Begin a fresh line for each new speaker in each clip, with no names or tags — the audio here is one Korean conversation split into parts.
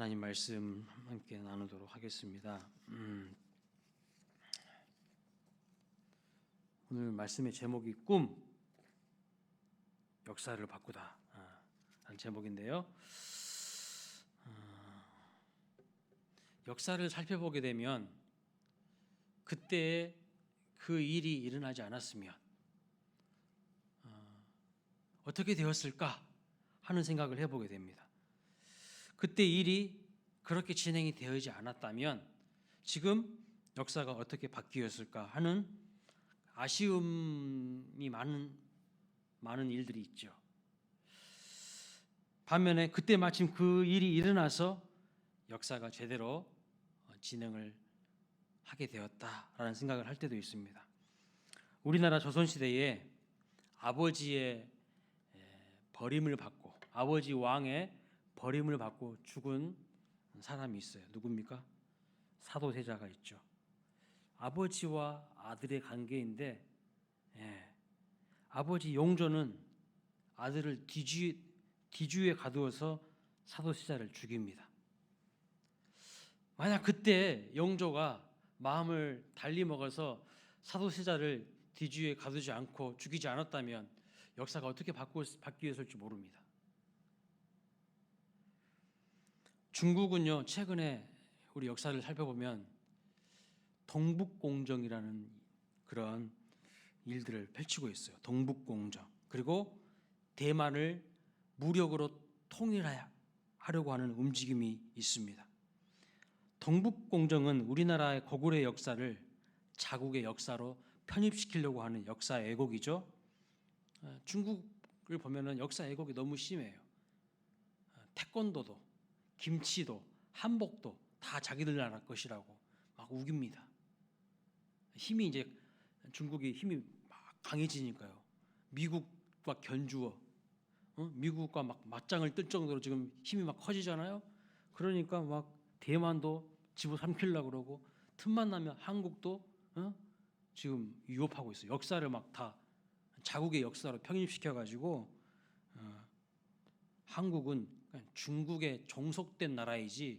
하나님 말씀 함께 나누도록 하겠습니다. 오늘 말씀의 제목이 꿈, 역사를 바꾸다 라는 제목인데요. 역사를 살펴보게 되면 그때 그 일이 일어나지 않았으면 어떻게 되었을까 하는 생각을 해보게 됩니다. 그때 일이 그렇게 진행이 되지 않았다면 지금 역사가 어떻게 바뀌었을까 하는 아쉬움이 많은 일들이 있죠. 반면에 그때 마침 그 일이 일어나서 역사가 제대로 진행을 하게 되었다라는 생각을 할 때도 있습니다. 우리나라 조선시대에 아버지의 버림을 받고 아버지 왕의 버림을 받고 죽은 사람이 있어요. 누굽니까? 사도세자가 있죠. 아버지와 아들의 관계인데 아버지 용조는 아들을 뒤주에 가두어서 사도세자를 죽입니다. 만약 그때 용조가 마음을 달리 먹어서 사도세자를 뒤주에 가두지 않고 죽이지 않았다면 역사가 어떻게 바뀌었을지 모릅니다. 중국은요, 최근에 우리 역사를 살펴보면 동북공정이라는 그런 일들을 펼치고 있어요. 동북공정. 그리고 대만을 무력으로 통일하려고 하는 움직임이 있습니다. 동북공정은 우리나라의 고구려의 역사를 자국의 역사로 편입시키려고 하는 역사 왜곡이죠. 중국을 보면은 역사 왜곡이 너무 심해요. 태권도도, 김치도, 한복도 다 자기들 나라 것이라고 막 우깁니다. 힘이 이제 중국이 힘이 막 강해지니까요. 미국과 견주어, 미국과 막 맞짱을 뜰 정도로 지금 힘이 막 커지잖아요. 그러니까 막 대만도 집어삼키려고 그러고 틈만 나면 한국도 지금 유업하고 있어요. 역사를 막 다 자국의 역사로 편입시켜 가지고 한국은 중국에 종속된 나라이지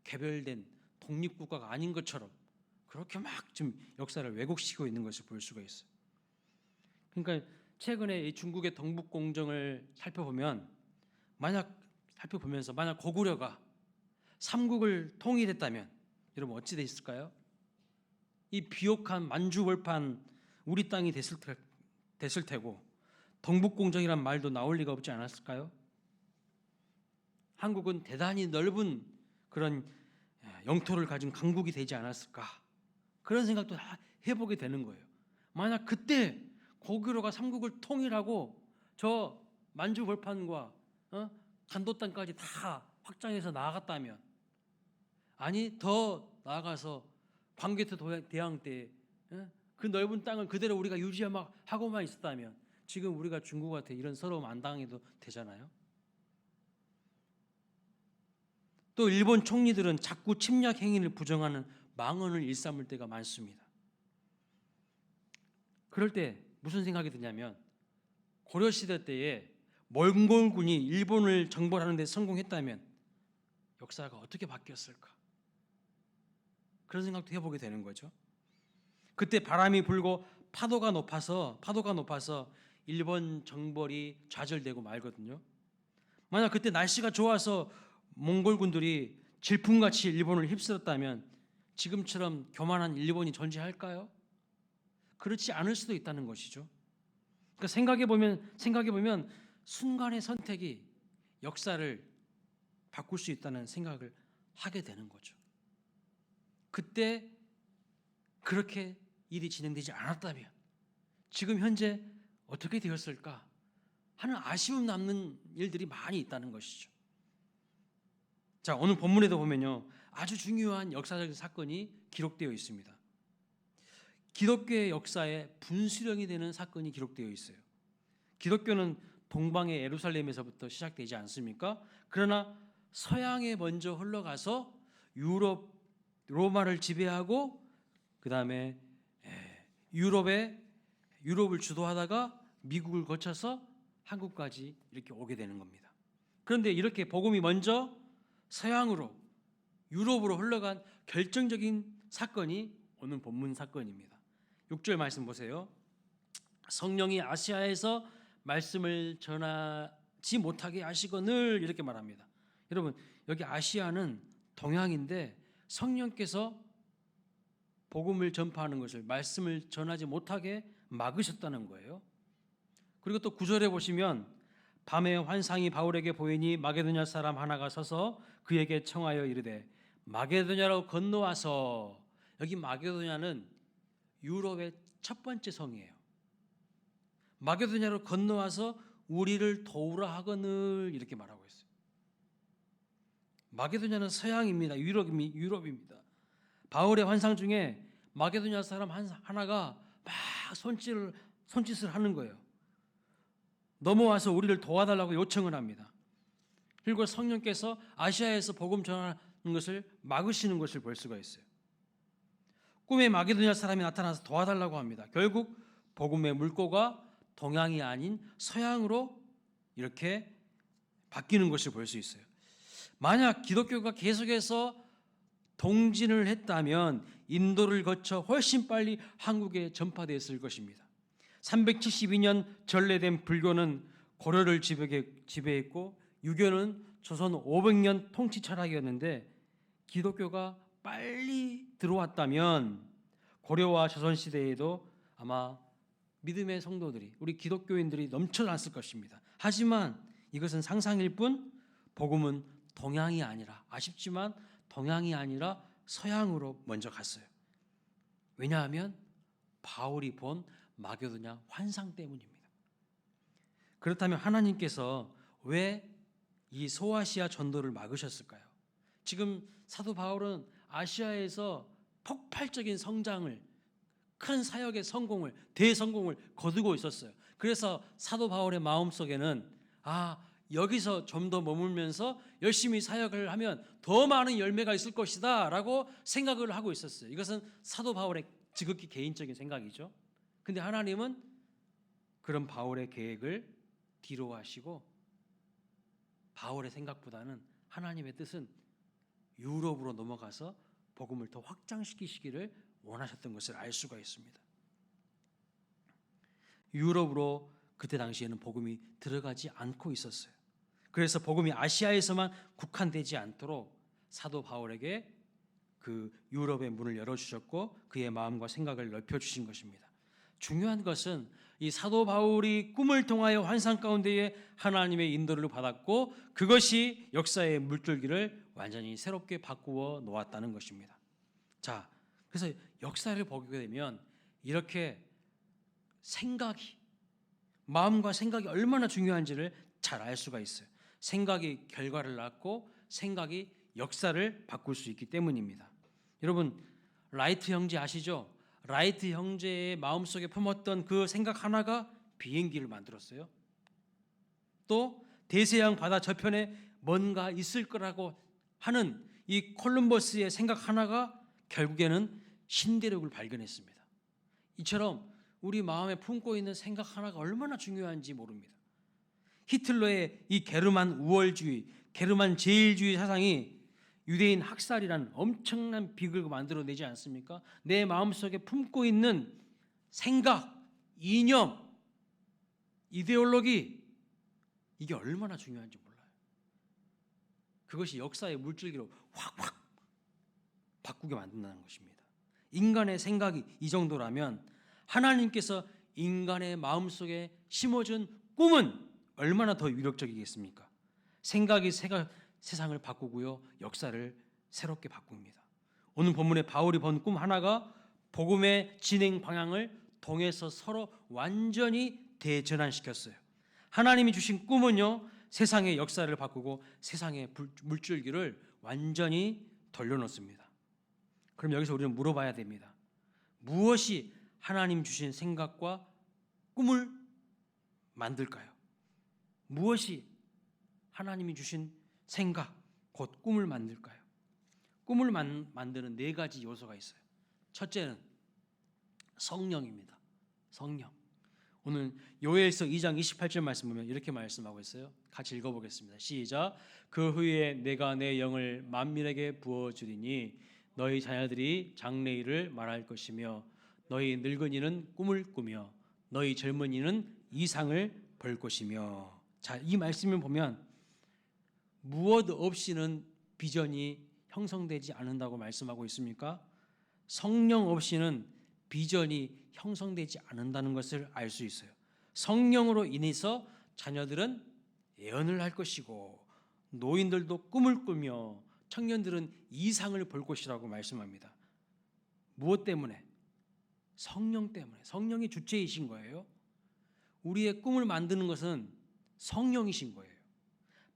개별된 독립국가가 아닌 것처럼 그렇게 막 지금 역사를 왜곡시키고 있는 것을 볼 수가 있어요. 그러니까 최근에 이 중국의 동북공정을 만약 고구려가 삼국을 통일했다면 여러분 어찌 됐을까요? 이 비옥한 만주벌판 우리 땅이 됐을 테고 동북공정이란 말도 나올 리가 없지 않았을까요? 한국은 대단히 넓은 그런 영토를 가진 강국이 되지 않았을까? 그런 생각도 해보게 되는 거예요. 만약 그때 고구려가 삼국을 통일하고 저 만주벌판과 간도 땅까지 다 확장해서 나아갔다면, 아니 더 나아가서 광개토 대항 때 그 넓은 땅을 그대로 우리가 유지하고만 있었다면 지금 우리가 중국한테 이런 서러움 안 당해도 되잖아요. 또 일본 총리들은 자꾸 침략 행위를 부정하는 망언을 일삼을 때가 많습니다. 그럴 때 무슨 생각이 드냐면 고려시대 때에 몽골군이 일본을 정벌하는 데 성공했다면 역사가 어떻게 바뀌었을까? 그런 생각도 해보게 되는 거죠. 그때 바람이 불고 파도가 높아서 일본 정벌이 좌절되고 말거든요. 만약 그때 날씨가 좋아서 몽골군들이 질풍같이 일본을 휩쓸었다면 지금처럼 교만한 일본이 존재할까요? 그렇지 않을 수도 있다는 것이죠. 그러니까 생각해 보면 순간의 선택이 역사를 바꿀 수 있다는 생각을 하게 되는 거죠. 그때 그렇게 일이 진행되지 않았다면 지금 현재 어떻게 되었을까 하는 아쉬움 남는 일들이 많이 있다는 것이죠. 자, 오늘 본문에도 보면요, 아주 중요한 역사적인 사건이 기록되어 있습니다. 기독교의 역사에 분수령이 되는 사건이 기록되어 있어요. 기독교는 동방의 예루살렘에서부터 시작되지 않습니까? 그러나 서양에 먼저 흘러가서 로마를 지배하고 그 다음에 유럽을 주도하다가 미국을 거쳐서 한국까지 이렇게 오게 되는 겁니다. 그런데 이렇게 복음이 먼저 서양으로, 유럽으로 흘러간 결정적인 사건이 오늘 본문 사건입니다. 6절 말씀 보세요. 성령이 아시아에서 말씀을 전하지 못하게 하시거늘, 이렇게 말합니다. 여러분, 여기 아시아는 동양인데 성령께서 복음을 전파하는 것을, 말씀을 전하지 못하게 막으셨다는 거예요. 그리고 또 9절에 보시면 밤에 환상이 바울에게 보이니 마게도냐 사람 하나가 서서 그에게 청하여 이르되 마게도냐로 건너와서, 여기 마게도냐는 유럽의 첫 번째 성이에요. 마게도냐로 건너와서 우리를 도우라 하거늘, 이렇게 말하고 있어요. 마게도냐는 서양입니다. 유럽입니다. 바울의 환상 중에 마게도냐 사람 하나가 막 손짓을 하는 거예요. 넘어와서 우리를 도와달라고 요청을 합니다. 그리고 성령께서 아시아에서 복음 전하는 것을 막으시는 것을 볼 수가 있어요. 꿈에 마게도냐 사람이 나타나서 도와달라고 합니다. 결국 복음의 물꼬가 동양이 아닌 서양으로 이렇게 바뀌는 것을 볼 수 있어요. 만약 기독교가 계속해서 동진을 했다면 인도를 거쳐 훨씬 빨리 한국에 전파되었을 것입니다. 372년 전래된 불교는 고려를 지배했고 유교는 조선 500년 통치 철학이었는데, 기독교가 빨리 들어왔다면 고려와 조선 시대에도 아마 믿음의 성도들이, 우리 기독교인들이 넘쳐났을 것입니다. 하지만 이것은 상상일 뿐, 복음은 동양이 아니라, 아쉽지만 동양이 아니라 서양으로 먼저 갔어요. 왜냐하면 바울이 본 마게도냐 환상 때문입니다. 그렇다면 하나님께서 왜 이 소아시아 전도를 막으셨을까요? 지금 사도 바울은 아시아에서 폭발적인 성장을, 큰 사역의 성공을, 대성공을 거두고 있었어요. 그래서 사도 바울의 마음속에는 여기서 좀 더 머물면서 열심히 사역을 하면 더 많은 열매가 있을 것이다 라고 생각을 하고 있었어요. 이것은 사도 바울의 지극히 개인적인 생각이죠. 근데 하나님은 그런 바울의 계획을 뒤로 하시고, 바울의 생각보다는 하나님의 뜻은 유럽으로 넘어가서 복음을 더 확장시키시기를 원하셨던 것을 알 수가 있습니다. 유럽으로 그때 당시에는 복음이 들어가지 않고 있었어요. 그래서 복음이 아시아에서만 국한되지 않도록 사도 바울에게 그 유럽의 문을 열어주셨고 그의 마음과 생각을 넓혀주신 것입니다. 중요한 것은 이 사도 바울이 꿈을 통하여 환상 가운데에 하나님의 인도를 받았고, 그것이 역사의 물줄기를 완전히 새롭게 바꾸어 놓았다는 것입니다. 자, 그래서 역사를 보게 되면 이렇게 마음과 생각이 얼마나 중요한지를 잘 알 수가 있어요. 생각이 결과를 낳고 생각이 역사를 바꿀 수 있기 때문입니다. 여러분, 라이트 형제 아시죠? 라이트 형제의 마음속에 품었던 그 생각 하나가 비행기를 만들었어요. 또 대서양 바다 저편에 뭔가 있을 거라고 하는 이 콜럼버스의 생각 하나가 결국에는 신대륙을 발견했습니다. 이처럼 우리 마음에 품고 있는 생각 하나가 얼마나 중요한지 모릅니다. 히틀러의 이 게르만 우월주의, 게르만 제일주의 사상이 유대인 학살이라는 엄청난 비극을 만들어내지 않습니까? 내 마음속에 품고 있는 생각, 이념, 이데올로기, 이게 얼마나 중요한지 몰라요. 그것이 역사의 물줄기로 확 바꾸게 만든다는 것입니다. 인간의 생각이 이 정도라면 하나님께서 인간의 마음속에 심어준 꿈은 얼마나 더 위력적이겠습니까? 생각이 세상을 바꾸고요, 역사를 새롭게 바꿉니다. 오늘 본문에 바울이 본 꿈 하나가 복음의 진행 방향을 동에서 서로 완전히 대전환시켰어요. 하나님이 주신 꿈은요, 세상의 역사를 바꾸고 세상의 물줄기를 완전히 돌려놓습니다. 그럼 여기서 우리는 물어봐야 됩니다. 무엇이 하나님 주신 생각과 꿈을 만들까요? 무엇이 하나님이 주신 생각, 곧 꿈을 만들까요? 꿈을 만드는 네 가지 요소가 있어요. 첫째는 성령입니다. 성령. 오늘 요엘서 2장 28절 말씀 보면 이렇게 말씀하고 있어요. 같이 읽어보겠습니다. 시작. 그 후에 내가 내 영을 만민에게 부어주리니 너희 자녀들이 장래일을 말할 것이며 너희 늙은이는 꿈을 꾸며 너희 젊은이는 이상을 볼 것이며. 자, 이 말씀을 보면 무엇 없이는 비전이 형성되지 않는다고 말씀하고 있습니까? 성령 없이는 비전이 형성되지 않는다는 것을 알 수 있어요. 성령으로 인해서 자녀들은 예언을 할 것이고 노인들도 꿈을 꾸며 청년들은 이상을 볼 것이라고 말씀합니다. 무엇 때문에? 성령 때문에. 성령이 주체이신 거예요. 우리의 꿈을 만드는 것은 성령이신 거예요.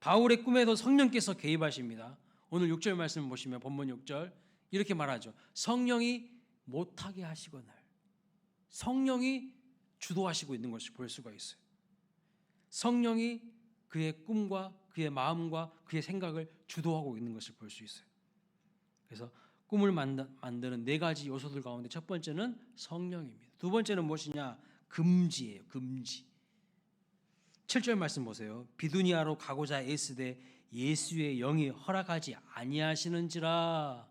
바울의 꿈에도 성령께서 개입하십니다. 오늘 6절 말씀 보시면 본문 6절 이렇게 말하죠. 성령이 못하게 하시거늘. 성령이 주도하시고 있는 것을 볼 수가 있어요. 성령이 그의 꿈과 그의 마음과 그의 생각을 주도하고 있는 것을 볼 수 있어요. 그래서 꿈을 만드는 네 가지 요소들 가운데 첫 번째는 성령입니다. 두 번째는 무엇이냐? 금지예요. 금지. 7절 말씀 보세요. 비두니아로 가고자 애쓰되 예수의 영이 허락하지 아니하시는지라.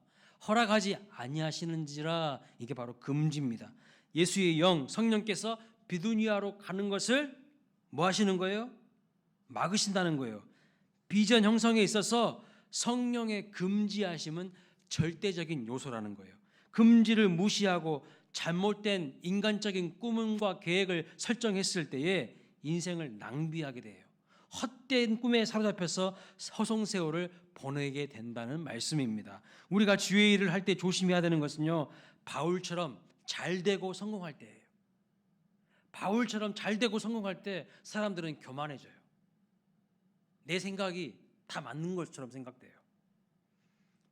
허락하지 아니하시는지라. 이게 바로 금지입니다. 예수의 영, 성령께서 비두니아로 가는 것을 뭐 하시는 거예요? 막으신다는 거예요. 비전 형성에 있어서 성령의 금지하심은 절대적인 요소라는 거예요. 금지를 무시하고 잘못된 인간적인 꿈과 계획을 설정했을 때에 인생을 낭비하게 돼요. 헛된 꿈에 사로잡혀서 허송세월을 보내게 된다는 말씀입니다. 우리가 주의 일을 할 때 조심해야 되는 것은요, 바울처럼 잘 되고 성공할 때예요. 바울처럼 잘 되고 성공할 때 사람들은 교만해져요. 내 생각이 다 맞는 것처럼 생각돼요.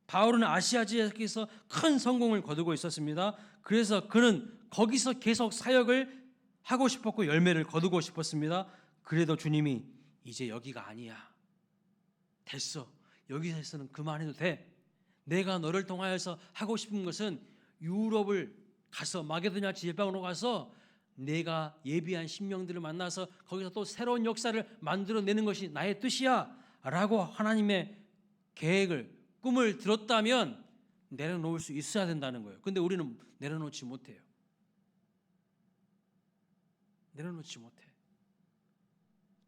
바울은 아시아 지역에서 큰 성공을 거두고 있었습니다. 그래서 그는 거기서 계속 사역을 하고 싶었고 열매를 거두고 싶었습니다. 그래도 주님이 이제 여기가 아니야. 됐어. 여기서는 그만해도 돼. 내가 너를 통하여서 하고 싶은 것은 유럽을 가서 마게도냐 지방으로 가서 내가 예비한 신명들을 만나서 거기서 또 새로운 역사를 만들어내는 것이 나의 뜻이야 라고 하나님의 계획을, 꿈을 들었다면 내려놓을 수 있어야 된다는 거예요. 근데 우리는 내려놓지 못해요. 내려놓지 못해.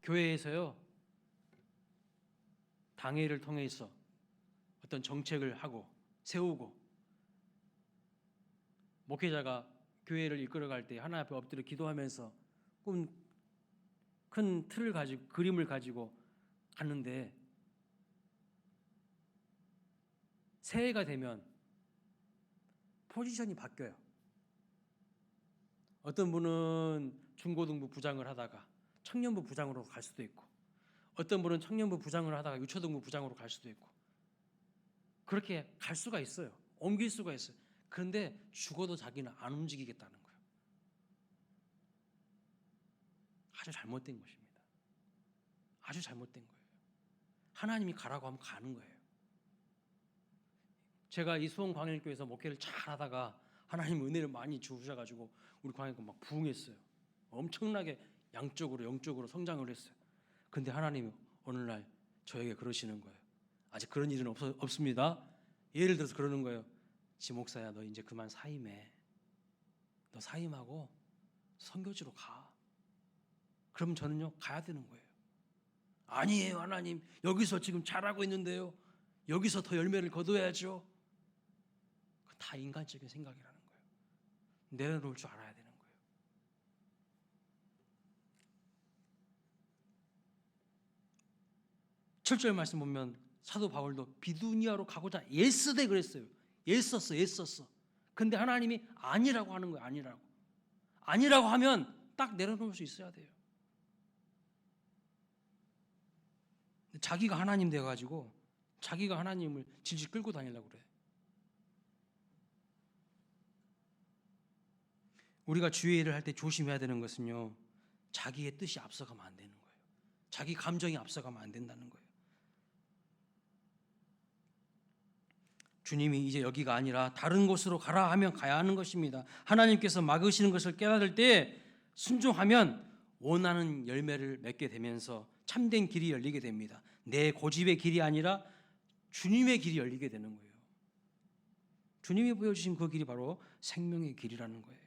교회에서요, 당회를 통해서 어떤 정책을 하고 세우고 목회자가 교회를 이끌어갈 때 하나님 앞에 엎드려 기도하면서 큰 틀을 가지고 그림을 가지고 갔는데 새해가 되면 포지션이 바뀌어요. 어떤 분은 중고등부 부장을 하다가 청년부 부장으로 갈 수도 있고, 어떤 분은 청년부 부장을 하다가 유초등부 부장으로 갈 수도 있고, 그렇게 갈 수가 있어요. 옮길 수가 있어요. 그런데 죽어도 자기는 안 움직이겠다는 거예요. 아주 잘못된 것입니다. 아주 잘못된 거예요. 하나님이 가라고 하면 가는 거예요. 제가 이 수원광일교회에서 목회를 잘 하다가 하나님 은혜를 많이 주셔가지고 우리 광일교 막 부흥했어요. 엄청나게 양적으로 영적으로 성장을 했어요. 근데 하나님이 어느 날 저에게 그러시는 거예요. 아직 그런 일은 없습니다. 예를 들어서 그러는 거예요. 지 목사야, 너 이제 그만 사임해. 너 사임하고 선교지로 가. 그럼 저는요, 가야 되는 거예요. 아니에요, 하나님. 여기서 지금 잘하고 있는데요. 여기서 더 열매를 거둬야죠. 다 인간적인 생각이라는 거예요. 내려놓을 줄 알아야 되는 거예요. (7절) 말씀 보면 사도 바울도 비두니아로 가고자 애쓰되 그랬어요. 애썼어. 근데 하나님이 아니라고 하는 거예요. 아니라고 하면 딱 내려놓을 수 있어야 돼요. 자기가 하나님 돼가지고 자기가 하나님을 질질 끌고 다니려고 그래. 우리가 주의 일을 할 때 조심해야 되는 것은요, 자기의 뜻이 앞서가면 안 되는 거예요. 자기 감정이 앞서가면 안 된다는 거예요. 주님이 이제 여기가 아니라 다른 곳으로 가라 하면 가야 하는 것입니다. 하나님께서 막으시는 것을 깨달을 때 순종하면 원하는 열매를 맺게 되면서 참된 길이 열리게 됩니다. 내 고집의 길이 아니라 주님의 길이 열리게 되는 거예요. 주님이 보여주신 그 길이 바로 생명의 길이라는 거예요.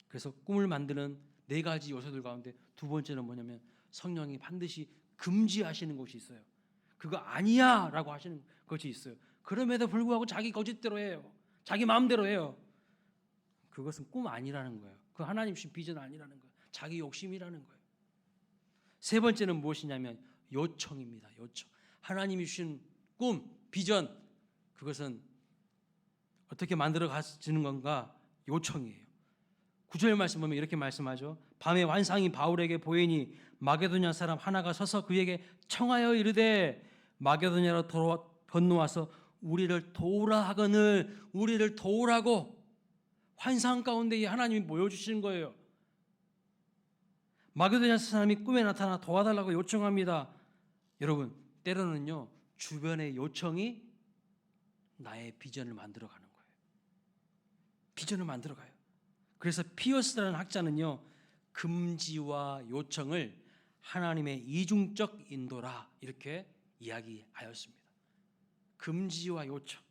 그래서 꿈을 만드는 4가지 요소들 가운데 두 번째는 뭐냐면 성령이 반드시 금지하시는 것이 있어요. 그거 아니야 라고 하시는 것이 있어요. 그럼에도 불구하고 자기 거짓대로 해요. 자기 마음대로 해요. 그것은 꿈 아니라는 거예요. 그 하나님 주신 비전 아니라는 거예요. 자기 욕심이라는 거예요. 세 번째는 무엇이냐면 요청입니다. 요청. 하나님이 주신 꿈, 비전, 그것은 어떻게 만들어 가지는 건가? 요청이에요. 9절 말씀 보면 이렇게 말씀하죠. 밤에 환상이 바울에게 보이니 마게도냐 사람 하나가 서서 그에게 청하여 이르되 마게도냐로 건너와서 우리를 도우라 하거늘. 우리를 도우라고 환상 가운데 이 하나님이 보여주시는 거예요. 마게도냐 사람이 꿈에 나타나 도와달라고 요청합니다. 여러분, 때로는요 주변의 요청이 나의 비전을 만들어가는 거예요. 비전을 만들어가요. 그래서 피어스라는 학자는요 금지와 요청을 하나님의 이중적 인도라 이렇게 이야기하였습니다. 금지와 요청.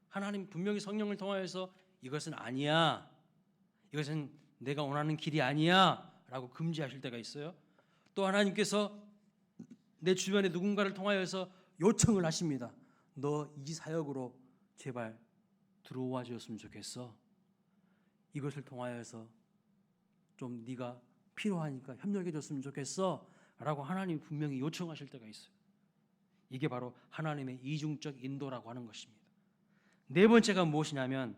하나님 분명히 성령을 통하여서 이것은 아니야, 이것은 내가 원하는 길이 아니야 라고 금지하실 때가 있어요. 또 하나님께서 내 주변에 누군가를 통하여서 요청을 하십니다. 너 이 사역으로 제발 들어와 주었으면 좋겠어. 이것을 통하여서 좀 네가 필요하니까 협력해 줬으면 좋겠어 라고 하나님이 분명히 요청하실 때가 있어요. 이게 바로 하나님의 이중적 인도라고 하는 것입니다. 네 번째가 무엇이냐면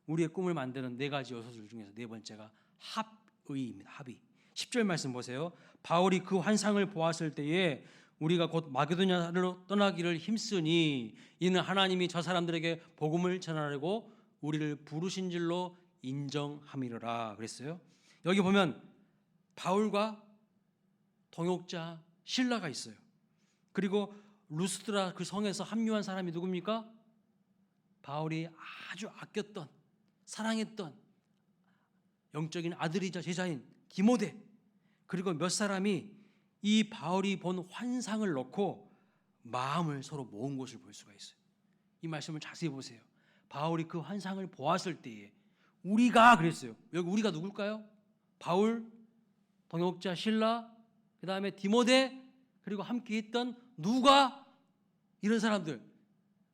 우리의 꿈을 만드는 4가지 요소들 중에서 네 번째가 합의입니다. 합의. 10절 말씀 보세요. 바울이 그 환상을 보았을 때에 우리가 곧 마게도냐로 떠나기를 힘쓰니 이는 하나님이 저 사람들에게 복음을 전하려고 우리를 부르신 줄로 인정함이로라 그랬어요. 여기 보면 바울과 동역자 실라가 있어요. 그리고 루스드라 그 성에서 합류한 사람이 누굽니까? 바울이 아주 아꼈던 사랑했던 영적인 아들이자 제자인 디모데, 그리고 몇 사람이 이 바울이 본 환상을 놓고 마음을 서로 모은 것을 볼 수가 있어요. 이 말씀을 자세히 보세요. 바울이 그 환상을 보았을 때에 우리가 그랬어요. 여기 우리가 누굴까요? 바울, 동역자 실라, 그 다음에 디모데, 그리고 함께 있던 누가, 이런 사람들.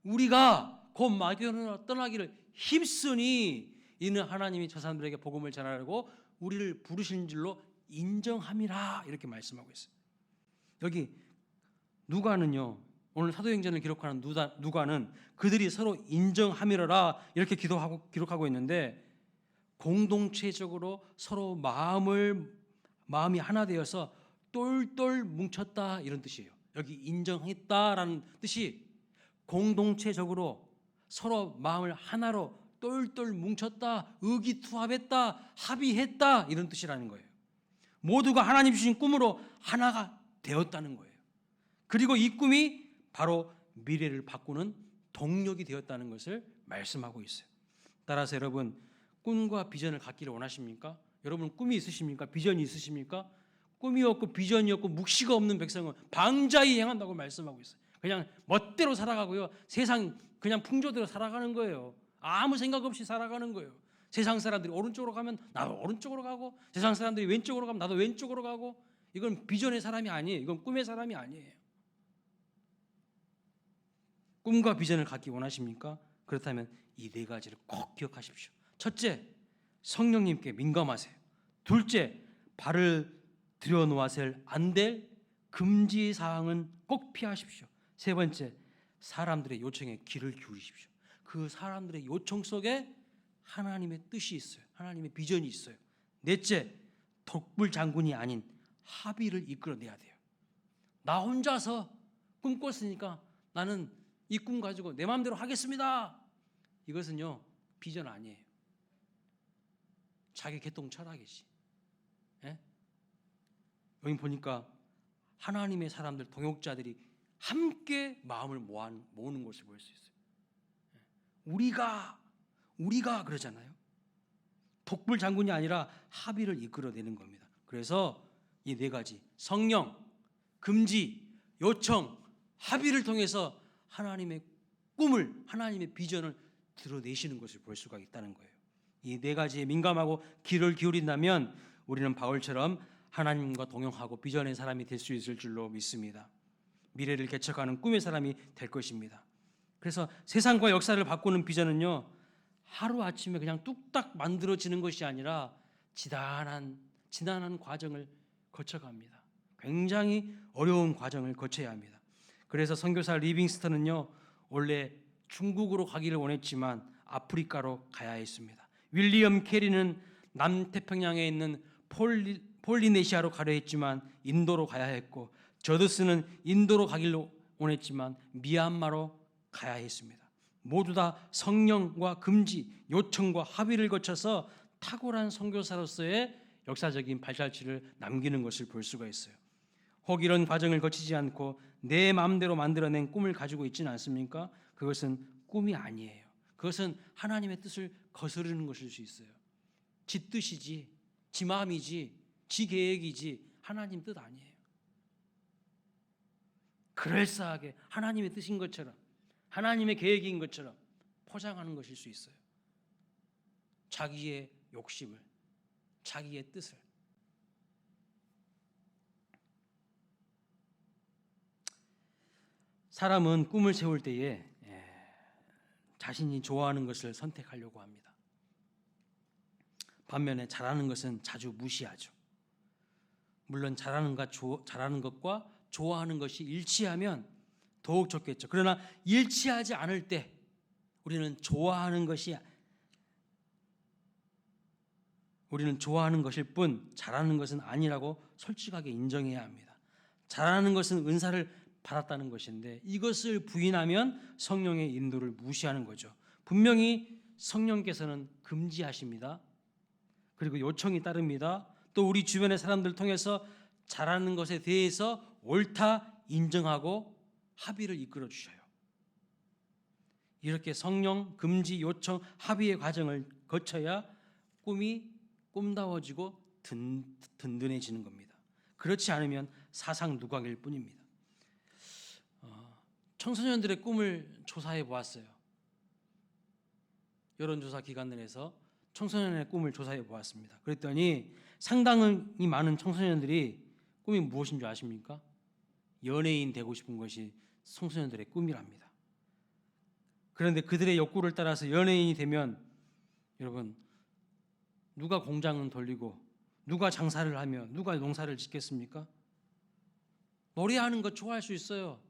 우리가 곧 마게도냐로 떠나기를 힘쓰니 이는 하나님이 저 사람들에게 복음을 전하려고 우리를 부르신 줄로 인정함이라 이렇게 말씀하고 있어요. 여기 누가는요, 오늘 사도행전을 기록하는 누가는 그들이 서로 인정함이라 이렇게 기록하고 있는데 공동체적으로 서로 마음이 하나 되어서 똘똘 뭉쳤다 이런 뜻이에요. 여기 인정했다라는 뜻이 공동체적으로 서로 마음을 하나로 똘똘 뭉쳤다, 의기투합했다, 합의했다 이런 뜻이라는 거예요. 모두가 하나님 주신 꿈으로 하나가 되었다는 거예요. 그리고 이 꿈이 바로 미래를 바꾸는 동력이 되었다는 것을 말씀하고 있어요. 따라서 여러분, 꿈과 비전을 갖기를 원하십니까? 여러분 꿈이 있으십니까? 비전이 있으십니까? 꿈이 없고 비전이 없고 묵시가 없는 백성은 방자히 행한다고 말씀하고 있어요. 그냥 멋대로 살아가고요, 세상 그냥 풍조대로 살아가는 거예요. 아무 생각 없이 살아가는 거예요. 세상 사람들이 오른쪽으로 가면 나도 오른쪽으로 가고, 세상 사람들이 왼쪽으로 가면 나도 왼쪽으로 가고. 이건 비전의 사람이 아니에요. 이건 꿈의 사람이 아니에요. 꿈과 비전을 갖기 원하십니까? 그렇다면 이 4가지를 꼭 기억하십시오. 첫째, 성령님께 민감하세요. 둘째, 발을 들여놓아서는 안 될 금지 사항은 꼭 피하십시오. 세 번째, 사람들의 요청에 귀를 기울이십시오. 그 사람들의 요청 속에 하나님의 뜻이 있어요. 하나님의 비전이 있어요. 넷째, 독불 장군이 아닌 합의를 이끌어내야 돼요. 나 혼자서 꿈꿨으니까 나는 이 꿈 가지고 내 마음대로 하겠습니다. 이것은요 비전 아니에요. 자기 개똥 철학이지. 예? 여기 보니까 하나님의 사람들, 동역자들이 함께 마음을 모으는 것을 볼 수 있어요. 우리가 그러잖아요. 독불 장군이 아니라 합의를 이끌어내는 겁니다. 그래서 이 네 가지 성령, 금지, 요청, 합의를 통해서 하나님의 꿈을, 하나님의 비전을 드러내시는 것을 볼 수가 있다는 거예요. 이 네 가지에 민감하고 귀를 기울인다면 우리는 바울처럼 하나님과 동행하고 비전의 사람이 될 수 있을 줄로 믿습니다. 미래를 개척하는 꿈의 사람이 될 것입니다. 그래서 세상과 역사를 바꾸는 비전은요, 하루아침에 그냥 뚝딱 만들어지는 것이 아니라 지난한 과정을 거쳐갑니다. 굉장히 어려운 과정을 거쳐야 합니다. 그래서 선교사 리빙스턴은요, 원래 중국으로 가기를 원했지만 아프리카로 가야 했습니다. 윌리엄 캐리는 남태평양에 있는 폴리네시아로 가려 했지만 인도로 가야 했고, 저드스는 인도로 가기를 원했지만 미얀마로 가야 했습니다. 모두 다 성령과 금지, 요청과 합의를 거쳐서 탁월한 선교사로서의 역사적인 발자취를 남기는 것을 볼 수가 있어요. 혹 이런 과정을 거치지 않고 내 마음대로 만들어낸 꿈을 가지고 있지는 않습니까? 그것은 꿈이 아니에요. 그것은 하나님의 뜻을 거스르는 것일 수 있어요. 지 뜻이지, 지 마음이지, 지 계획이지 하나님 뜻 아니에요. 그럴싸하게 하나님의 뜻인 것처럼, 하나님의 계획인 것처럼 포장하는 것일 수 있어요. 자기의 욕심을, 자기의 뜻을. 사람은 꿈을 세울 때에 자신이 좋아하는 것을 선택하려고 합니다. 반면에 잘하는 것은 자주 무시하죠. 물론 잘하는 것과 좋아하는 것이 일치하면 더욱 좋겠죠. 그러나 일치하지 않을 때 우리는 좋아하는 것일 뿐 잘하는 것은 아니라고 솔직하게 인정해야 합니다. 잘하는 것은 은사를 받았다는 것인데 이것을 부인하면 성령의 인도를 무시하는 거죠. 분명히 성령께서는 금지하십니다. 그리고 요청이 따릅니다. 또 우리 주변의 사람들 통해서 잘하는 것에 대해서 옳다 인정하고 합의를 이끌어 주셔요. 이렇게 성령, 금지, 요청, 합의의 과정을 거쳐야 꿈이 꿈다워지고 든든해지는 겁니다. 그렇지 않으면 사상 누각일 뿐입니다. 청소년들의 꿈을 조사해 보았어요. 여론조사 기관들에서 청소년의 꿈을 조사해 보았습니다. 그랬더니 상당히 많은 청소년들이 꿈이 무엇인 줄 아십니까? 연예인 되고 싶은 것이 청소년들의 꿈이랍니다. 그런데 그들의 욕구를 따라서 연예인이 되면 여러분, 누가 공장은 돌리고 누가 장사를 하며 누가 농사를 짓겠습니까? 노래하는 것 좋아할 수 있어요.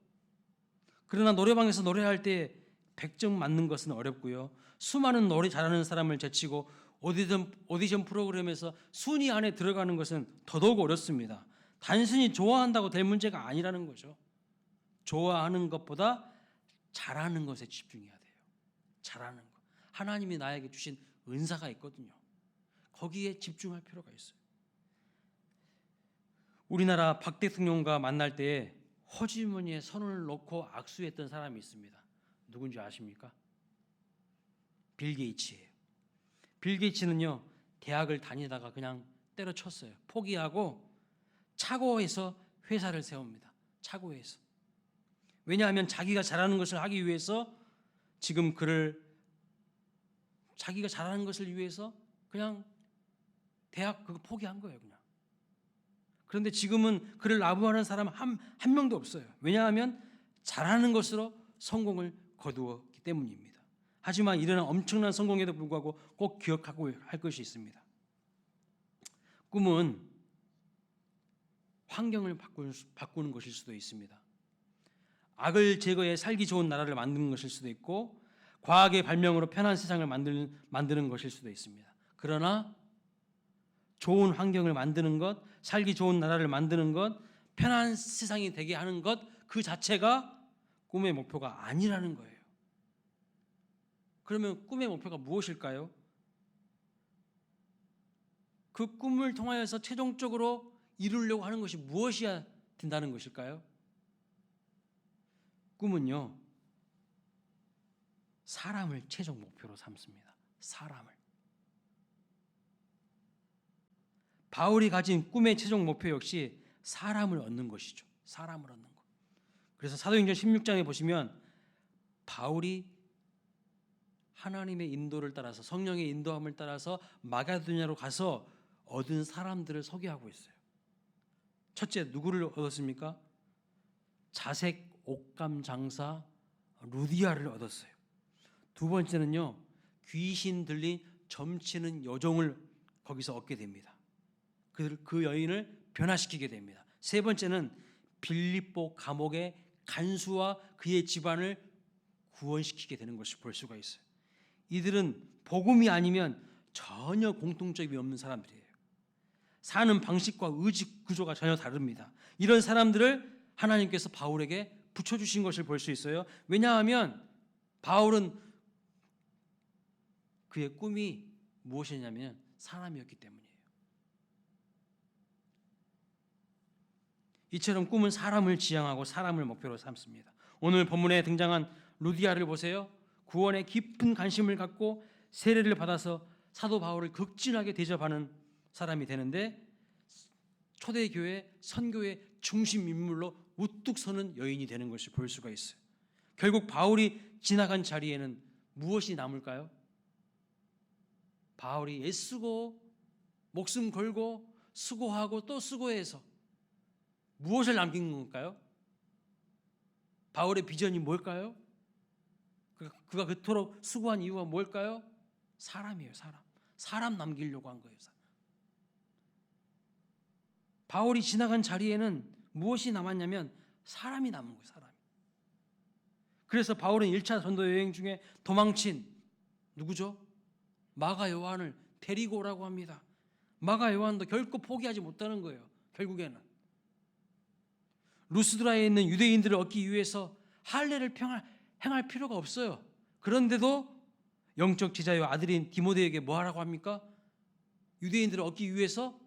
그러나 노래방에서 노래할 때 100점 맞는 것은 어렵고요. 수많은 노래 잘하는 사람을 제치고 오디션 프로그램에서 순위 안에 들어가는 것은 더더욱 어렵습니다. 단순히 좋아한다고 될 문제가 아니라는 거죠. 좋아하는 것보다 잘하는 것에 집중해야 돼요. 잘하는 것. 하나님이 나에게 주신 은사가 있거든요. 거기에 집중할 필요가 있어요. 우리나라 박 대통령과 만날 때 호주머니에 손을 놓고 악수했던 사람이 있습니다. 누군지 아십니까? 빌 게이츠예요. 빌 게이츠는요, 대학을 다니다가 그냥 때려쳤어요. 포기하고 차고에서 회사를 세웁니다. 차고에서. 왜냐하면 자기가 잘하는 것을 하기 위해서 지금 자기가 잘하는 것을 위해서 그냥 대학 그거 포기한 거예요, 그냥. 그런데 지금은 그를 나무하는 사람 한 명도 없어요. 왜냐하면 잘하는 것으로 성공을 거두었기 때문입니다. 하지만 이런 엄청난 성공에도 불구하고 꼭 기억하고 할 것이 있습니다. 꿈은 환경을 바꾸는 것일 수도 있습니다. 악을 제거해 살기 좋은 나라를 만드는 것일 수도 있고 과학의 발명으로 편한 세상을 만드는 것일 수도 있습니다. 그러나 좋은 환경을 만드는 것, 살기 좋은 나라를 만드는 것, 편한 세상이 되게 하는 것 그 자체가 꿈의 목표가 아니라는 거예요. 그러면 꿈의 목표가 무엇일까요? 그 꿈을 통하여서 최종적으로 이루려고 하는 것이 무엇이어야 된다는 것일까요? 꿈은요, 사람을 최종 목표로 삼습니다. 사람을. 바울이 가진 꿈의 최종 목표 역시 사람을 얻는 것이죠. 사람을 얻는 것. 그래서 사도행전 16장에 보시면 바울이 하나님의 인도를 따라서, 성령의 인도함을 따라서 마게도냐로 가서 얻은 사람들을 소개하고 있어요. 첫째, 누구를 얻었습니까? 자색 옥감 장사 루디아를 얻었어요. 두 번째는요, 귀신 들린 점치는 여종을 거기서 얻게 됩니다. 그 여인을 변화시키게 됩니다. 세 번째는 빌립보 감옥의 간수와 그의 집안을 구원시키게 되는 것을 볼 수가 있어요. 이들은 복음이 아니면 전혀 공통점이 없는 사람들이에요. 사는 방식과 의지 구조가 전혀 다릅니다. 이런 사람들을 하나님께서 바울에게 붙여주신 것을 볼 수 있어요. 왜냐하면 바울은 그의 꿈이 무엇이냐면 사람이었기 때문이에요. 이처럼 꿈은 사람을 지향하고 사람을 목표로 삼습니다. 오늘 본문에 등장한 루디아를 보세요. 구원에 깊은 관심을 갖고 세례를 받아서 사도 바울을 극진하게 대접하는 사람이 되는데, 초대교회 선교의 중심 인물로 우뚝 서는 여인이 되는 것을 볼 수가 있어요. 결국 바울이 지나간 자리에는 무엇이 남을까요? 바울이 애쓰고 목숨 걸고 수고하고 또 수고해서 무엇을 남긴 걸까요? 바울의 비전이 뭘까요? 그가 그토록 수고한 이유가 뭘까요? 사람이에요. 사람 남기려고 한 거예요. 바울이 지나간 자리에는 무엇이 남았냐면 사람이 남은 거예요. 사람이. 그래서 바울은 1차 전도 여행 중에 도망친 누구죠? 마가 요한을 데리고 오라고 합니다. 마가 요한도 결코 포기하지 못하는 거예요. 결국에는 루스드라에 있는 유대인들을 얻기 위해서 할례를 행할 필요가 없어요. 그런데도 영적 제자요 아들인 디모데에게 뭐 하라고 합니까? 유대인들을 얻기 위해서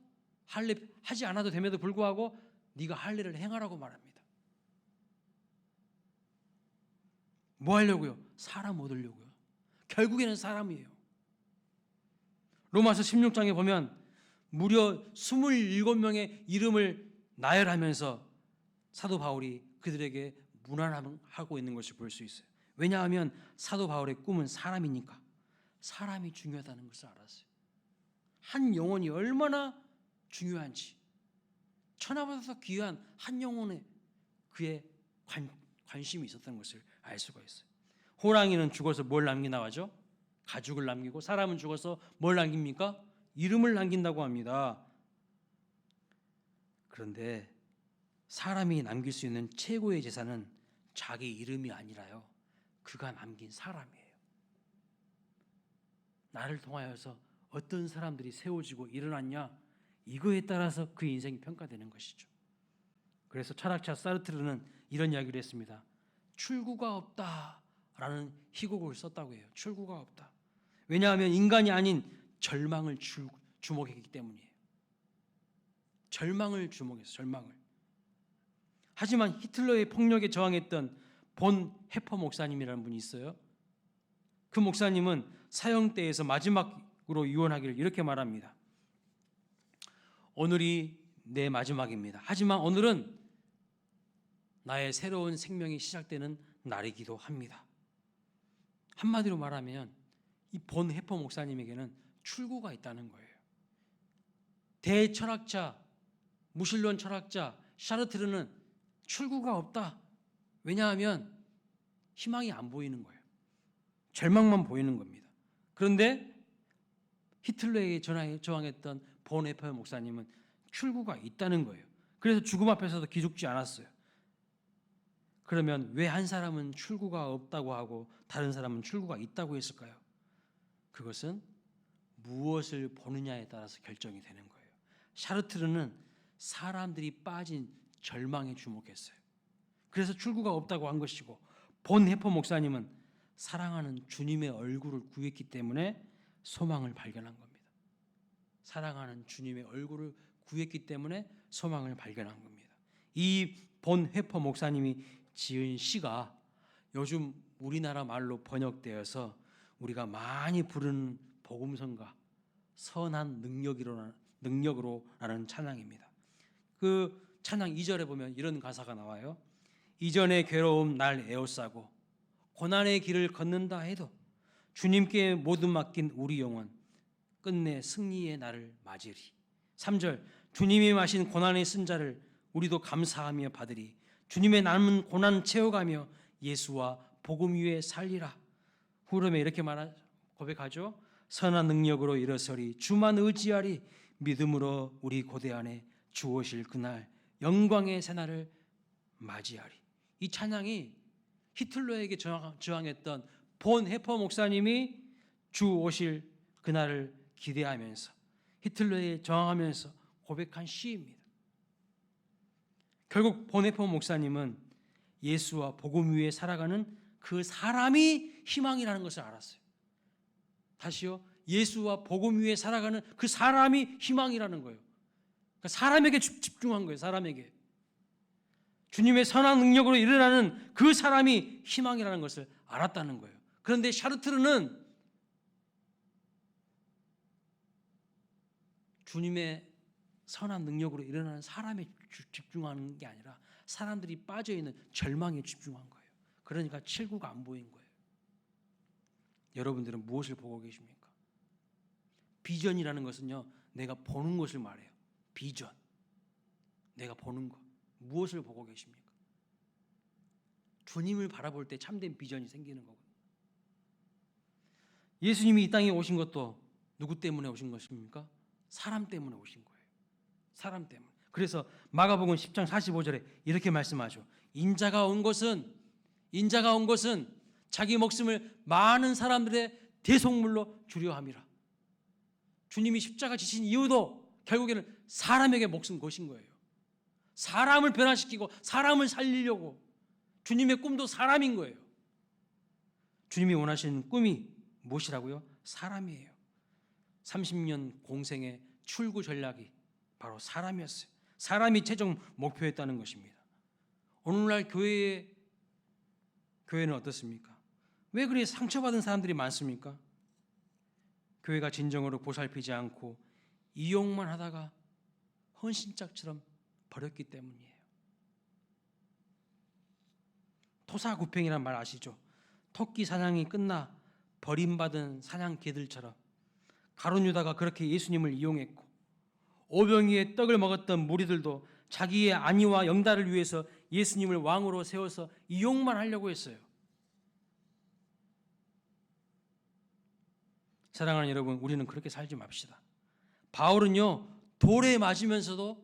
할례 하지 않아도 됨에도 불구하고 네가 할례를 행하라고 말합니다. 뭐 하려고요? 사람 얻으려고요. 결국에는 사람이에요. 로마서 16장에 보면 무려 27명의 이름을 나열하면서 사도 바울이 그들에게 문안하고 있는 것을 볼 수 있어요. 왜냐하면 사도 바울의 꿈은 사람이니까, 사람이 중요하다는 것을 알았어요. 한 영혼이 얼마나 중요한지, 천하보다 귀한 한 영혼에 그의 관심이 있었던 것을 알 수가 있어요. 호랑이는 죽어서 뭘 남기나 하죠? 가죽을 남기고, 사람은 죽어서 뭘 남깁니까? 이름을 남긴다고 합니다. 그런데 사람이 남길 수 있는 최고의 재산은 자기 이름이 아니라요, 그가 남긴 사람이에요. 나를 통하여서 어떤 사람들이 세워지고 일어났냐, 이거에 따라서 그 인생이 평가되는 것이죠. 그래서 철학자 사르트르는 이런 이야기를 했습니다. 출구가 없다라는 희곡을 썼다고 해요. 출구가 없다. 왜냐하면 인간이 아닌 절망을 주목했기 때문이에요. 절망을 주목했어요. 절망을. 하지만 히틀러의 폭력에 저항했던 본 해퍼 목사님이라는 분이 있어요. 그 목사님은 사형대에서 마지막으로 유언하기를 이렇게 말합니다. 오늘이 내 마지막입니다. 하지만 오늘은 나의 새로운 생명이 시작되는 날이기도 합니다. 한마디로 말하면 이 본 해퍼 목사님에게는 출구가 있다는 거예요. 대철학자, 무신론 철학자 샤르트르는 출구가 없다. 왜냐하면 희망이 안 보이는 거예요. 절망만 보이는 겁니다. 그런데 히틀러에게 저항했던 본 해퍼 목사님은 출구가 있다는 거예요. 그래서 죽음 앞에서도 기죽지 않았어요. 그러면 왜 한 사람은 출구가 없다고 하고 다른 사람은 출구가 있다고 했을까요? 그것은 무엇을 보느냐에 따라서 결정이 되는 거예요. 샤르트르는 사람들이 빠진 절망에 주목했어요. 그래서 출구가 없다고 한 것이고, 본 해퍼 목사님은 사랑하는 주님의 얼굴을 구했기 때문에 소망을 발견한 겁니다. 사랑하는 주님의 얼굴을 구했기 때문에 소망을 발견한 겁니다. 이 본 해퍼 목사님이 지은 시가 요즘 우리나라 말로 번역되어서 우리가 많이 부르는 복음성가 선한 능력이라는 능력으로라는 찬양입니다. 그 찬양 2절에 보면 이런 가사가 나와요. 이전의 괴로움 날 에워싸고 고난의 길을 걷는다 해도 주님께 모두 맡긴 우리 영혼 끝내 승리의 날을 맞으리. 3절 주님이 마신 고난의 쓴자를 우리도 감사하며 받으리. 주님의 남은 고난 채워가며 예수와 복음 위에 살리라. 후렴에 이렇게 고백하죠. 선한 능력으로 일어서리 주만 의지하리. 믿음으로 우리 고대 안에 주 오실 그날 영광의 새날을 맞이하리. 이 찬양이 히틀러에게 저항했던 본 해퍼 목사님이 주 오실 그날을 기대하면서 히틀러에 저항하면서 고백한 시입니다. 결국 본 해퍼 목사님은 예수와 복음 위에 살아가는 그 사람이 희망이라는 것을 알았어요. 다시요. 예수와 복음 위에 살아가는 그 사람이 희망이라는 거예요. 그러니까 사람에게 집중한 거예요. 사람에게. 주님의 선한 능력으로 일어나는 그 사람이 희망이라는 것을 알았다는 거예요. 그런데 샤르트르는 주님의 선한 능력으로 일어나는 사람에 집중하는 게 아니라 사람들이 빠져있는 절망에 집중한 거예요. 그러니까 칠구가 안 보인 거예요. 여러분들은 무엇을 보고 계십니까? 비전이라는 것은요, 내가 보는 것을 말해요. 비전. 내가 보는 것. 무엇을 보고 계십니까? 주님을 바라볼 때 참된 비전이 생기는 거거든요. 예수님이 이 땅에 오신 것도 누구 때문에 오신 것입니까? 사람 때문에 오신 거예요. 사람 때문에. 그래서 마가복음 10장 45절에 이렇게 말씀하죠. 인자가 온 것은 자기 목숨을 많은 사람들의 대속물로 주려 함이라. 주님이 십자가 지신 이유도 결국에는 사람에게 목숨 거신 거예요. 사람을 변화시키고 사람을 살리려고. 주님의 꿈도 사람인 거예요. 주님이 원하시는 꿈이 무엇이라고요? 사람이에요. 30년 공생의 출구 전략이 바로 사람이었어요. 사람이 최종 목표였다는 것입니다. 오늘날 교회는 어떻습니까? 왜 그리 상처받은 사람들이 많습니까? 교회가 진정으로 보살피지 않고 이용만 하다가 헌신짝처럼 버렸기 때문이에요. 토사구팽이란 말 아시죠? 토끼 사냥이 끝나 버림받은 사냥개들처럼 가룟 유다가 그렇게 예수님을 이용했고 오병이의 떡을 먹었던 무리들도 자기의 안위와 영달을 위해서 예수님을 왕으로 세워서 이용만 하려고 했어요. 사랑하는 여러분, 우리는 그렇게 살지 맙시다. 바울은요, 돌에 맞으면서도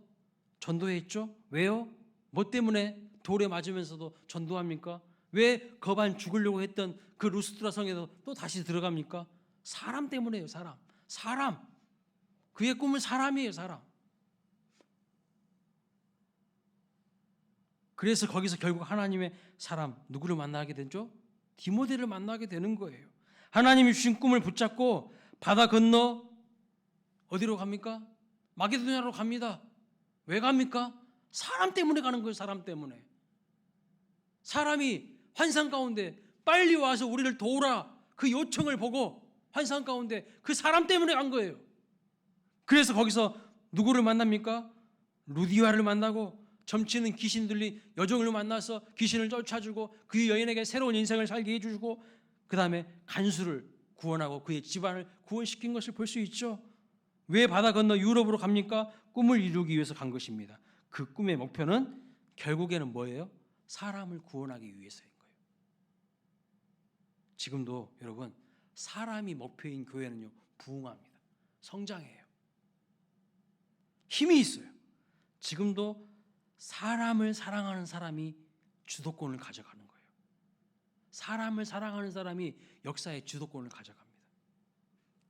전도했죠. 왜요? 뭐 때문에 돌에 맞으면서도 전도합니까? 왜 거반 죽으려고 했던 그 루스드라 성에도 또 다시 들어갑니까? 사람 때문에요. 사람. 그의 꿈은 사람이에요. 사람. 그래서 거기서 결국 하나님의 사람 누구를 만나게 되죠? 디모데를 만나게 되는 거예요. 하나님이 주신 꿈을 붙잡고 바다 건너 어디로 갑니까? 마게도냐로 갑니다. 왜 갑니까? 사람 때문에 가는 거예요. 사람 때문에. 사람이 환상 가운데 빨리 와서 우리를 도우라 그 요청을 보고 환상 가운데 그 사람 때문에 간 거예요. 그래서 거기서 누구를 만납니까? 루디아를 만나고 점치는 귀신 들린 여종을 만나서 귀신을 쫓아주고 그 여인에게 새로운 인생을 살게 해주고 그 다음에 간수를 구원하고 그의 집안을 구원시킨 것을 볼 수 있죠. 왜 바다 건너 유럽으로 갑니까? 꿈을 이루기 위해서 간 것입니다. 그 꿈의 목표는 결국에는 뭐예요? 사람을 구원하기 위해서인 거예요. 지금도 여러분 사람이 목표인 교회는요 부흥합니다. 성장해요. 힘이 있어요. 지금도 사람을 사랑하는 사람이 주도권을 가져가는 거예요. 사람을 사랑하는 사람이 역사의 주도권을 가져갑니다.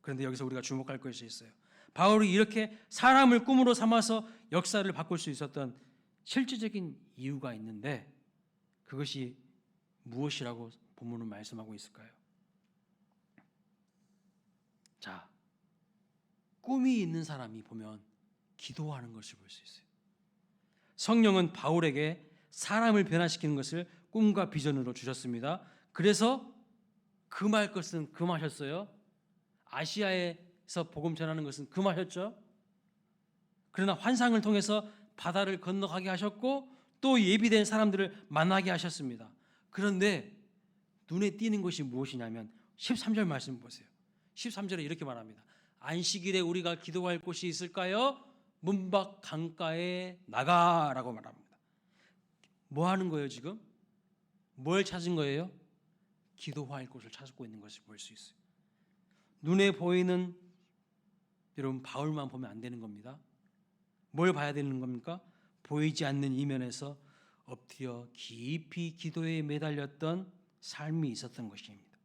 그런데 여기서 우리가 주목할 것이 있어요. 바울이 이렇게 사람을 꿈으로 삼아서 역사를 바꿀 수 있었던 실질적인 이유가 있는데 그것이 무엇이라고 본문은 말씀하고 있을까요? 자, 꿈이 있는 사람이 보면 기도하는 것을 볼 수 있어요. 성령은 바울에게 사람을 변화시키는 것을 꿈과 비전으로 주셨습니다. 그래서 금할 것은 금하셨어요. 아시아에서 복음 전하는 것은 금하셨죠. 그러나 환상을 통해서 바다를 건너가게 하셨고 또 예비된 사람들을 만나게 하셨습니다. 그런데 눈에 띄는 것이 무엇이냐면 13절 말씀 보세요. 13절에 이렇게 말합니다. 안식일에 우리가 기도할 곳이 있을까요? 문 밖 강가에 나가라고 말합니다. 뭐 하는 거예요 지금? 뭘 찾은 거예요? 기도할 곳을 찾고 있는 것을 볼 수 있어요. 눈에 보이는 여러분 바울만 보면 안 되는 겁니다. 뭘 봐야 되는 겁니까? 보이지 않는 이면에서 엎드려 깊이 기도에 매달렸던 삶이 있었던 것입니다.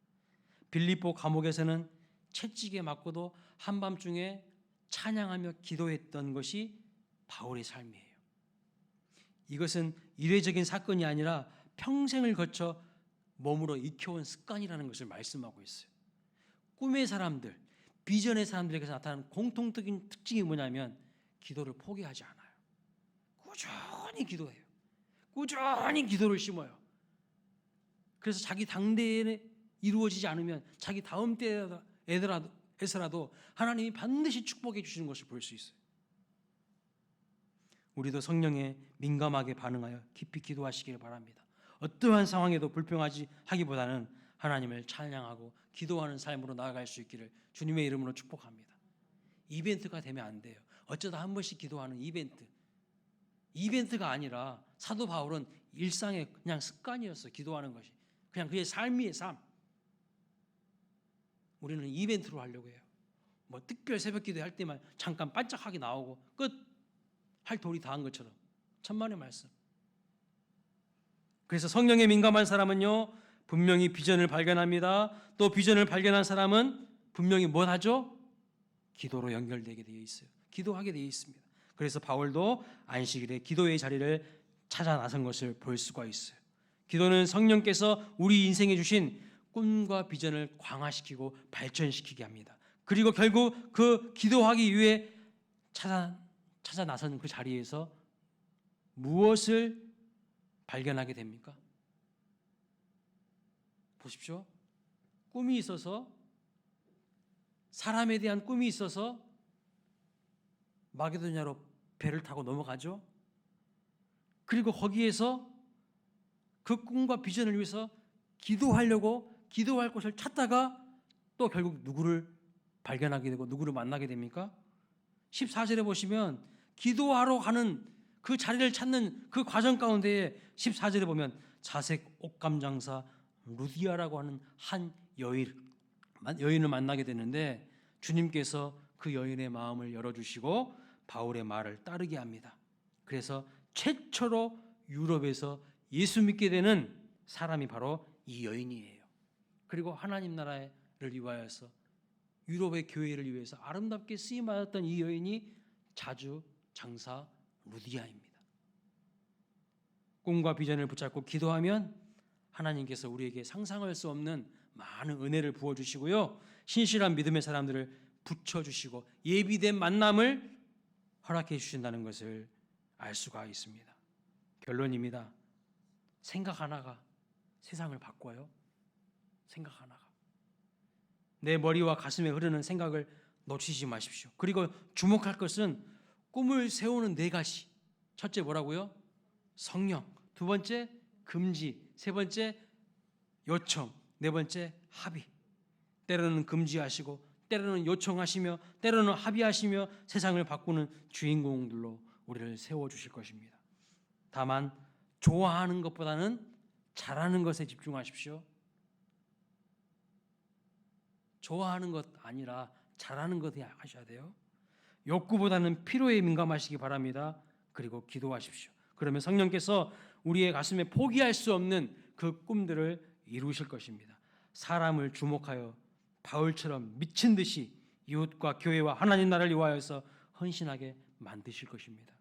빌립보 감옥에서는 채찍에 맞고도 한밤중에 찬양하며 기도했던 것이 바울의 삶이에요. 이것은 일회적인 사건이 아니라 평생을 거쳐 몸으로 익혀온 습관이라는 것을 말씀하고 있어요. 꿈의 사람들, 비전의 사람들에게서 나타나는 공통적인 특징이 뭐냐면 기도를 포기하지 않아요. 꾸준히 기도해요. 꾸준히 기도를 심어요. 그래서 자기 당대에 이루어지지 않으면 자기 다음 때에서라도 하나님이 반드시 축복해 주시는 것을 볼 수 있어요. 우리도 성령에 민감하게 반응하여 깊이 기도하시길 바랍니다. 어떠한 상황에도 불평하지 하기보다는 하나님을 찬양하고 기도하는 삶으로 나아갈 수 있기를 주님의 이름으로 축복합니다. 이벤트가 되면 안 돼요. 어쩌다 한 번씩 기도하는 이벤트가 아니라 사도 바울은 일상의 그냥 습관이었어요. 기도하는 것이 그냥 그의 삶이의 삶. 우리는 이벤트로 하려고 해요. 뭐 특별 새벽 기도할 때만 잠깐 반짝하게 나오고 끝 할 도리 다 한 것처럼. 천만의 말씀. 그래서 성령에 민감한 사람은요 분명히 비전을 발견합니다. 또 비전을 발견한 사람은 분명히 뭘 하죠? 기도로 연결되게 되어 있어요. 기도하게 되어 있습니다. 그래서 바울도 안식일에 기도의 자리를 찾아 나선 것을 볼 수가 있어요. 기도는 성령께서 우리 인생에 주신 꿈과 비전을 강화시키고 발전시키게 합니다. 그리고 결국 그 기도하기 위해 찾아 나선 그 자리에서 무엇을 발견하게 됩니까? 보십시오. 꿈이 있어서 사람에 대한 꿈이 있어서 마게도냐로 배를 타고 넘어가죠. 그리고 거기에서 그 꿈과 비전을 위해서 기도하려고 기도할 곳을 찾다가 또 결국 누구를 발견하게 되고 누구를 만나게 됩니까? 14절에 보시면 기도하러 가는 그 자리를 찾는 그 과정 가운데에 14절에 보면 자색 옷감 장사 루디아라고 하는 한 여인을 만나게 되는데 주님께서 그 여인의 마음을 열어주시고 바울의 말을 따르게 합니다. 그래서 최초로 유럽에서 예수 믿게 되는 사람이 바로 이 여인이에요. 그리고 하나님 나라를 위하여서 유럽의 교회를 위해서 아름답게 쓰임받았던 이 여인이 자주 장사 루디아입니다. 꿈과 비전을 붙잡고 기도하면 하나님께서 우리에게 상상할 수 없는 많은 은혜를 부어주시고요. 신실한 믿음의 사람들을 붙여주시고 예비된 만남을 허락해 주신다는 것을 알 수가 있습니다. 결론입니다. 생각 하나가 세상을 바꿔요. 생각 하나가. 내 머리와 가슴에 흐르는 생각을 놓치지 마십시오. 그리고 주목할 것은 꿈을 세우는 네 가지. 첫째 뭐라고요? 성령. 두 번째 금지. 세 번째 요청. 네 번째 합의. 때로는 금지하시고 때로는 요청하시며 때로는 합의하시며 세상을 바꾸는 주인공들로 우리를 세워주실 것입니다. 다만 좋아하는 것보다는 잘하는 것에 집중하십시오. 좋아하는 것 아니라 잘하는 것에 하셔야 돼요. 욕구보다는 필요에 민감하시기 바랍니다. 그리고 기도하십시오. 그러면 성령께서 우리의 가슴에 포기할 수 없는 그 꿈들을 이루실 것입니다. 사람을 주목하여 바울처럼 미친 듯이 이웃과 교회와 하나님 나라를 위하여서 헌신하게 만드실 것입니다.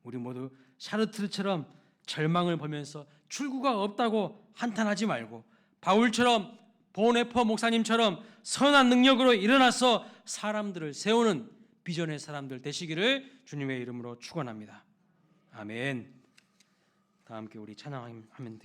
우리 모두 샤르트르처럼 절망을 보면서 출구가 없다고 한탄하지 말고 바울처럼 보네퍼 목사님처럼 선한 능력으로 일어나서 사람들을 세우는 비전의 사람들 되시기를 주님의 이름으로 축원합니다. 아멘. 다 함께 우리 찬양하면